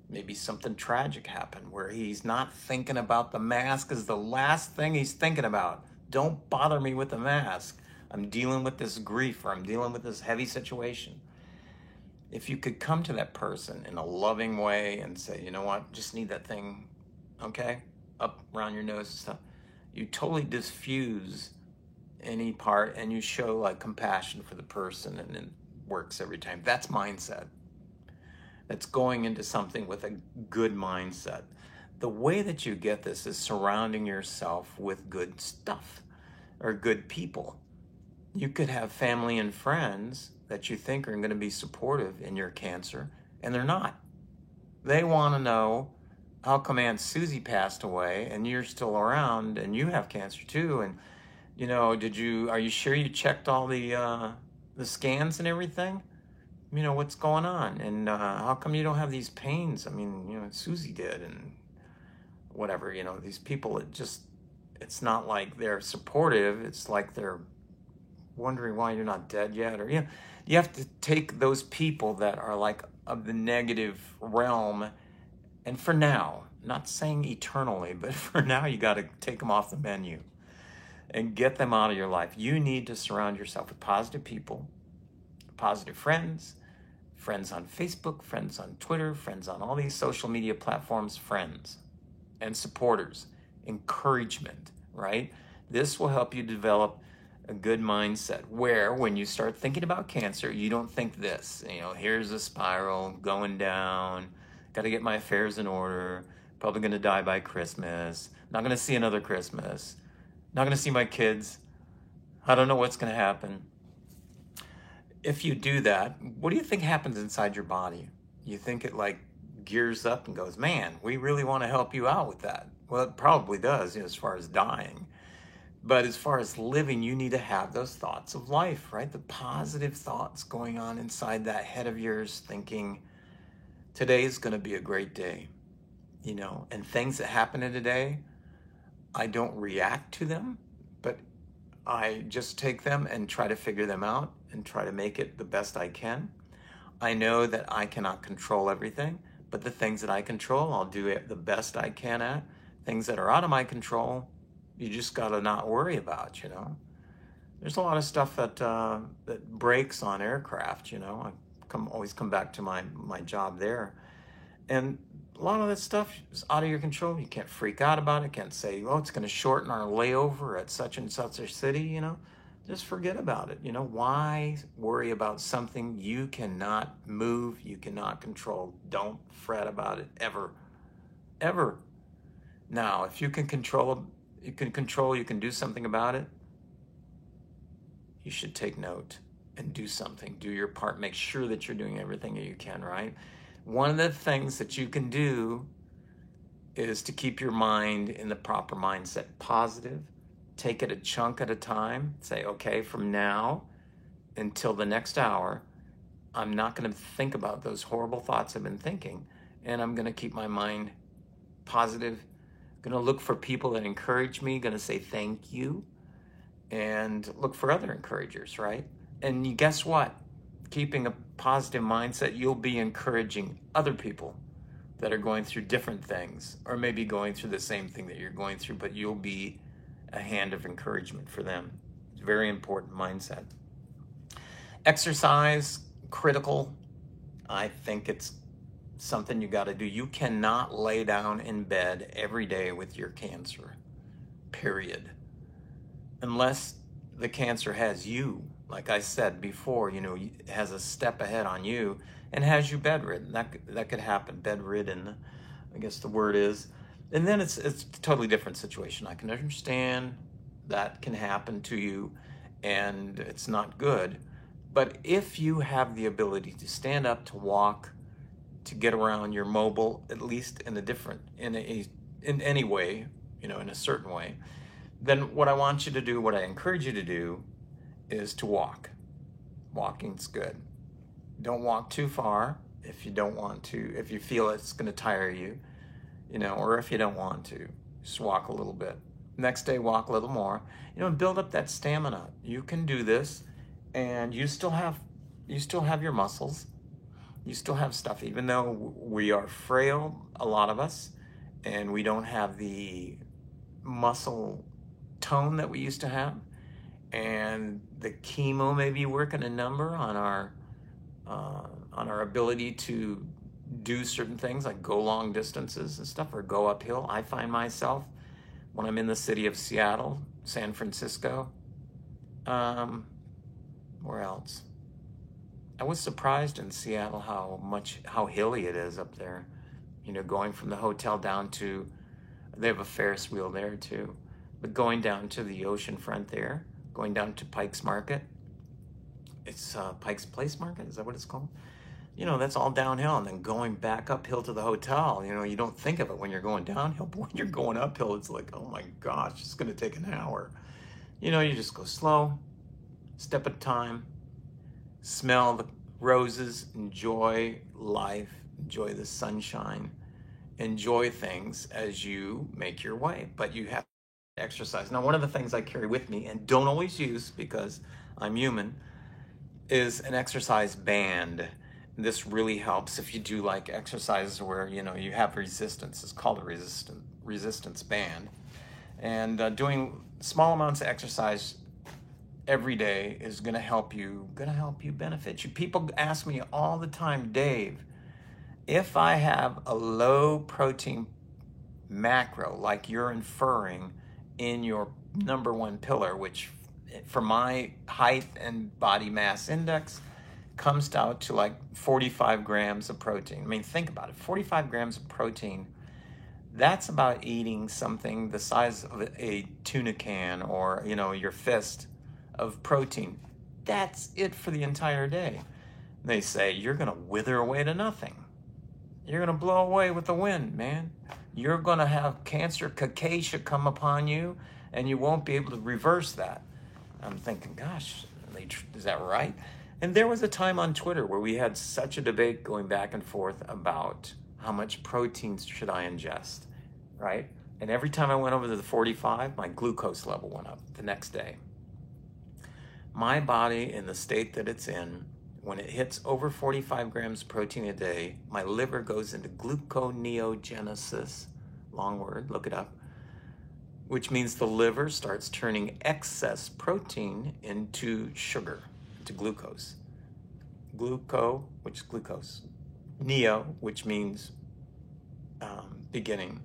Maybe something tragic happened where he's not thinking about the mask is the last thing he's thinking about. Don't bother me with the mask. I'm dealing with this grief, or I'm dealing with this heavy situation. If you could come to that person in a loving way and say, you know what, just need that thing, okay, up around your nose and stuff, you totally diffuse any part and you show like compassion for the person, and it works every time. That's mindset. That's going into something with a good mindset. The way that you get this is surrounding yourself with good stuff or good people. You could have family and friends that you think are going to be supportive in your cancer, and they're not. They want to know, how come Aunt Susie passed away and you're still around and you have cancer too? And are you sure you checked all the scans and everything? What's going on? And how come you don't have these pains? I mean, Susie did, and whatever. These people, it's not like they're supportive. It's like they're wondering why you're not dead yet. Or, you have to take those people that are like of the negative realm, and for now, not saying eternally, but for now, you got to take them off the menu and get them out of your life. You need to surround yourself with positive people, positive friends on Facebook, friends on Twitter, friends on all these social media platforms, friends and supporters, encouragement, right? This will help you develop a good mindset where when you start thinking about cancer, you don't think this, here's a spiral going down, got to get my affairs in order, probably going to die by Christmas, not going to see another Christmas, not going to see my kids, I don't know what's going to happen. If you do that, what do you think happens inside your body? You think it like gears up and goes, man, we really want to help you out with that. Well, it probably does, as far as dying. But as far as living, you need to have those thoughts of life, right? The positive thoughts going on inside that head of yours, thinking today is going to be a great day, and things that happen in a day, I don't react to them, but I just take them and try to figure them out and try to make it the best I can. I know that I cannot control everything, but the things that I control, I'll do it the best I can at. Things that are out of my control, you just got to not worry about, There's a lot of stuff that breaks on aircraft, I always come back to my job there. And a lot of that stuff is out of your control. You can't freak out about it. Can't say, oh, it's going to shorten our layover at such and such a city, Just forget about it. Why worry about something you cannot move, you cannot control? Don't fret about it ever, ever. Now, if you can control, you can do something about it, you should take note and do something. Do your part. Make sure that you're doing everything that you can, right? One of the things that you can do is to keep your mind in the proper mindset, positive. Take it a chunk at a time. Say, okay, from now until the next hour, I'm not going to think about those horrible thoughts I've been thinking, and I'm going to keep my mind positive. Going to look for people that encourage me, going to say thank you, and look for other encouragers, right? And guess what? Keeping a positive mindset, you'll be encouraging other people that are going through different things, or maybe going through the same thing that you're going through, but you'll be a hand of encouragement for them. It's a very important mindset. Exercise, critical. I think it's something you got to do. You cannot lay down in bed every day with your cancer, period. Unless the cancer has you, like I said before, has a step ahead on you and has you bedridden. That could happen, bedridden, I guess the word is. And then it's a totally different situation. I can understand that can happen to you and it's not good. But if you have the ability to stand up, to walk, to get around, you're mobile, at least in any way, in a certain way, then what I want you to do, what I encourage you to do, is to walk. Walking's good. Don't walk too far if you don't want to, if you feel it's going to tire you, or if you don't want to, just walk a little bit. Next day, walk a little more, and build up that stamina. You can do this, and you still have your muscles. You still have stuff, even though we are frail, a lot of us, and we don't have the muscle tone that we used to have. and the chemo may be working a number on our ability to do certain things like go long distances and stuff or go uphill. I find myself when I'm in the city of Seattle, San Francisco, um, where else? I was surprised in Seattle how hilly it is up there. You know, going from the hotel down to, they have a Ferris wheel there too, but going down to the ocean front there, going down to Pike's Market, it's Pike's Place Market, is that what it's called? You know, that's all downhill, and then going back uphill to the hotel. You know, you don't think of it when you're going downhill, but when you're going uphill, it's like, oh my gosh, it's going to take an hour. You know, you just go slow, step at a time, smell the roses, enjoy life, enjoy the sunshine, enjoy things as you make your way. But you have to exercise. Now, one of the things I carry with me and don't always use because I'm human is an exercise band. This really helps if you do like exercises where, you know, you have resistance. It's called a resistance band. And doing small amounts of exercise every day is going to help you benefit you. People ask me all the time, Dave, if I have a low protein macro like you're inferring in your number one pillar, which for my height and body mass index comes out to like 45 grams of protein. I mean, think about it, 45 grams of protein. That's about eating something the size of a tuna can or, you know, your fist of protein. That's it for the entire day. They say you're going to wither away to nothing. You're going to blow away with the wind, man. You're going to have cancer cachexia come upon you, and you won't be able to reverse that. I'm thinking, gosh, is that right? And there was a time on Twitter where we had such a debate going back and forth about how much protein should I ingest, right? And every time I went over to the 45, my glucose level went up the next day. My body, in the state that it's in, when it hits over 45 grams of protein a day, my liver goes into gluconeogenesis, long word, look it up, which means the liver starts turning excess protein into sugar, into glucose. Which is glucose. Neo, which means beginning,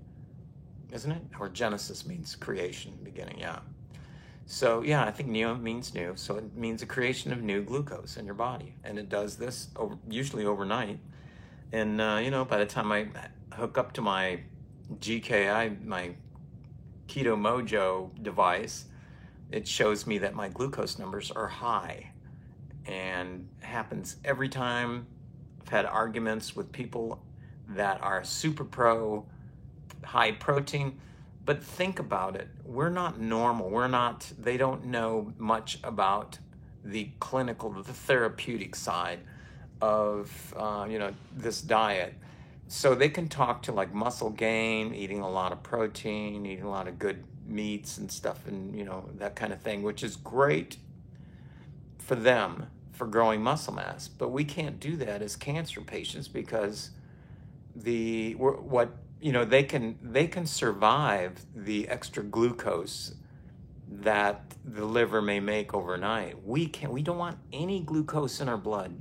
isn't it? Or Genesis means creation, beginning, yeah. So yeah, I think neo means new, so it means the creation of new glucose in your body, and it does this usually overnight. And you know, by the time I hook up to my GKI, my Keto Mojo device, it shows me that my glucose numbers are high, and happens every time. I've had arguments with people that are super pro high protein. But think about it. We're not normal. They don't know much about the clinical, the therapeutic side of, you know, this diet. So they can talk to like muscle gain, eating a lot of protein, eating a lot of good meats and stuff, and, you know, that kind of thing, which is great for them for growing muscle mass. But we can't do that as cancer patients because they can survive the extra glucose that the liver may make overnight. We don't want any glucose in our blood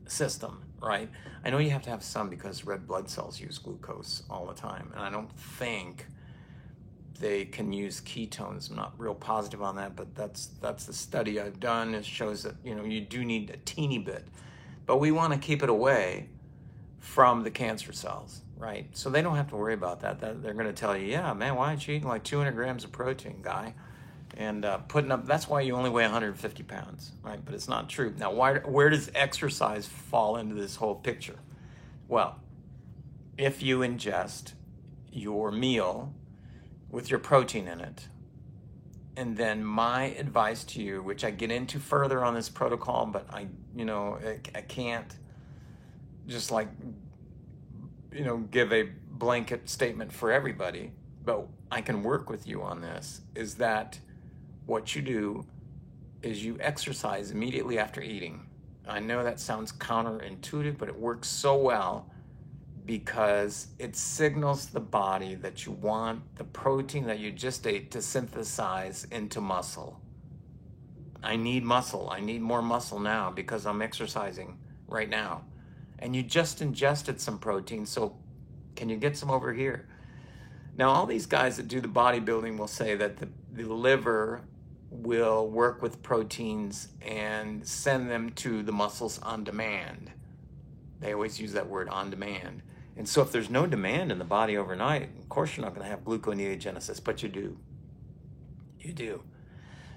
system, right? I know you have to have some because red blood cells use glucose all the time, and I don't think they can use ketones. I'm not real positive on that, but that's the study I've done. It shows that, you know, you do need a teeny bit, but we want to keep it away from the cancer cells, right? So they don't have to worry about that. They're going to tell you, yeah, man, why aren't you eating like 200 grams of protein, guy? And putting up, that's why you only weigh 150 pounds, right? But it's not true. Now, where does exercise fall into this whole picture? Well, if you ingest your meal with your protein in it, and then my advice to you, which I get into further on this protocol, but I can't just like, you know, give a blanket statement for everybody, but I can work with you on this, is that what you do is you exercise immediately after eating. I know that sounds counterintuitive, but it works so well because it signals the body that you want the protein that you just ate to synthesize into muscle. I need muscle. I need more muscle now because I'm exercising right now. And you just ingested some protein, so can you get some over here? Now, all these guys that do the bodybuilding will say that the liver will work with proteins and send them to the muscles on demand. They always use that word, on demand. And so if there's no demand in the body overnight, of course you're not going to have gluconeogenesis, but you do. You do.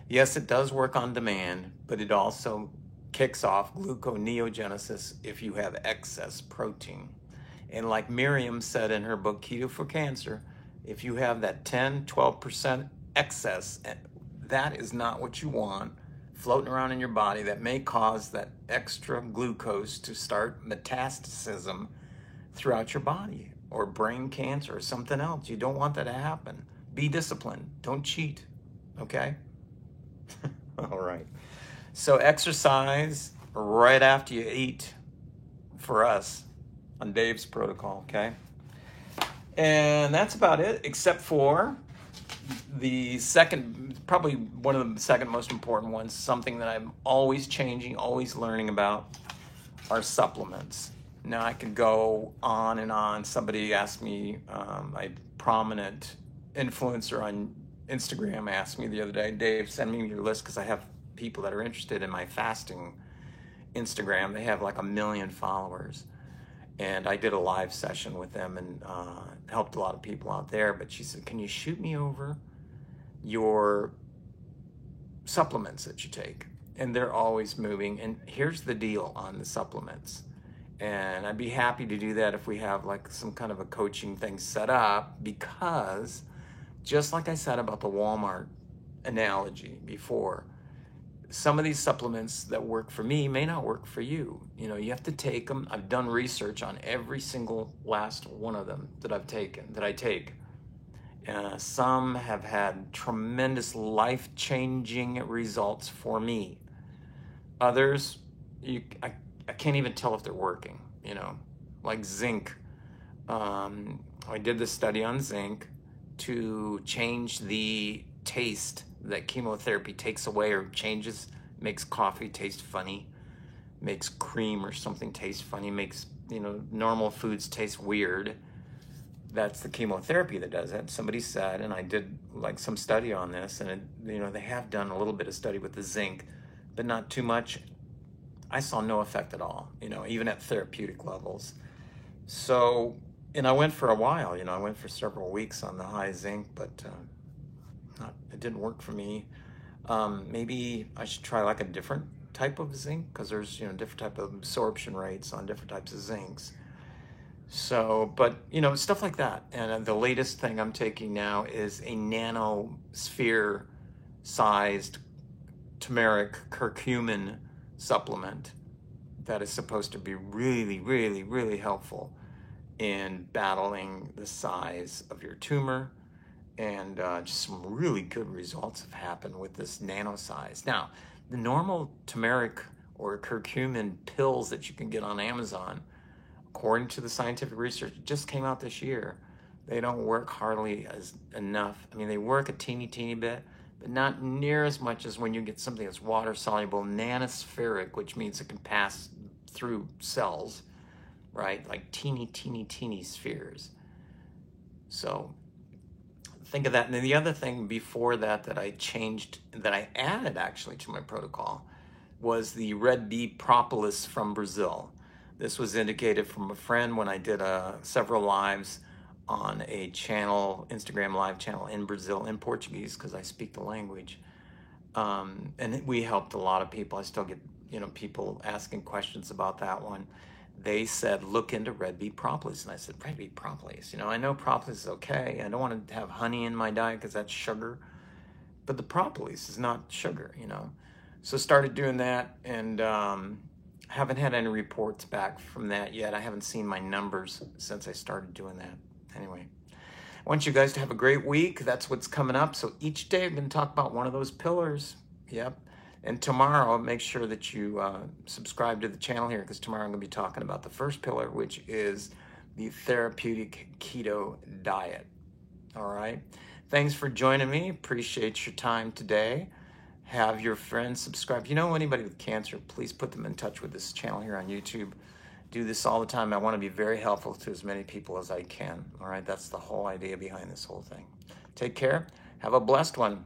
Yes, it does work on demand, but it also kicks off gluconeogenesis if you have excess protein. And like Miriam said in her book, Keto for Cancer, if you have that 10, 12% excess, that is not what you want floating around in your body. That may cause that extra glucose to start metastasis throughout your body, or brain cancer or something else. You don't want that to happen. Be disciplined. Don't cheat. Okay? All right. So exercise right after you eat for us on Dave's protocol, okay? And that's about it, except for the second, probably one of the second most important ones, something that I'm always changing, always learning about, are supplements. Now I could go on and on. Somebody asked me, a prominent influencer on Instagram asked me the other day, Dave, send me your list, because I have people that are interested in my fasting Instagram. They have like 1 million followers. And I did a live session with them and helped a lot of people out there. But she said, can you shoot me over your supplements that you take? And they're always moving. And here's the deal on the supplements. And I'd be happy to do that if we have like some kind of a coaching thing set up, because just like I said about the Walmart analogy before, some of these supplements that work for me may not work for you. You know, you have to take them. I've done research on every single last one of them that I've taken, that I take. Some have had tremendous life-changing results for me. Others, I can't even tell if they're working, you know, like zinc. I did this study on zinc to change the taste that chemotherapy takes away or changes, makes coffee taste funny, makes cream or something taste funny, makes, you know, normal foods taste weird. That's the chemotherapy that does it. Somebody said, and I did like some study on this, and it, you know, they have done a little bit of study with the zinc, but not too much. I saw no effect at all, you know, even at therapeutic levels. So, and I went for a while, you know, I went for several weeks on the high zinc, but it didn't work for me. Maybe I should try like a different type of zinc, because there's, you know, different type of absorption rates on different types of zincs. So, but, you know, stuff like that. And the latest thing I'm taking now is a nanosphere sized turmeric curcumin supplement that is supposed to be really, really, really helpful in battling the size of your tumor. And just some really good results have happened with this nano size. Now, the normal turmeric or curcumin pills that you can get on Amazon, according to the scientific research, just came out this year, they don't work hardly as enough. I mean, they work a teeny bit, but not near as much as when you get something that's water soluble, nanospheric, which means it can pass through cells, right? Like teeny spheres. So think of that. And then the other thing before that that I changed, that I added actually to my protocol, was the red bee propolis from Brazil. This was indicated from a friend when I did several lives on a channel, Instagram live channel in Brazil, in Portuguese, because I speak the language. And we helped a lot of people. I still get, you know, people asking questions about that one. They said, look into red bee propolis. And I said, red bee propolis? You know, I know propolis is okay. I don't want to have honey in my diet because that's sugar. But the propolis is not sugar, you know. So started doing that, and haven't had any reports back from that yet. I haven't seen my numbers since I started doing that. Anyway, I want you guys to have a great week. That's what's coming up. So each day I'm going to talk about one of those pillars. Yep. And tomorrow, make sure that you subscribe to the channel here, because tomorrow I'm going to be talking about the first pillar, which is the therapeutic keto diet. All right. Thanks for joining me. Appreciate your time today. Have your friends subscribe. If you know anybody with cancer, please put them in touch with this channel here on YouTube. Do this all the time. I want to be very helpful to as many people as I can. All right, that's the whole idea behind this whole thing. Take care. Have a blessed one.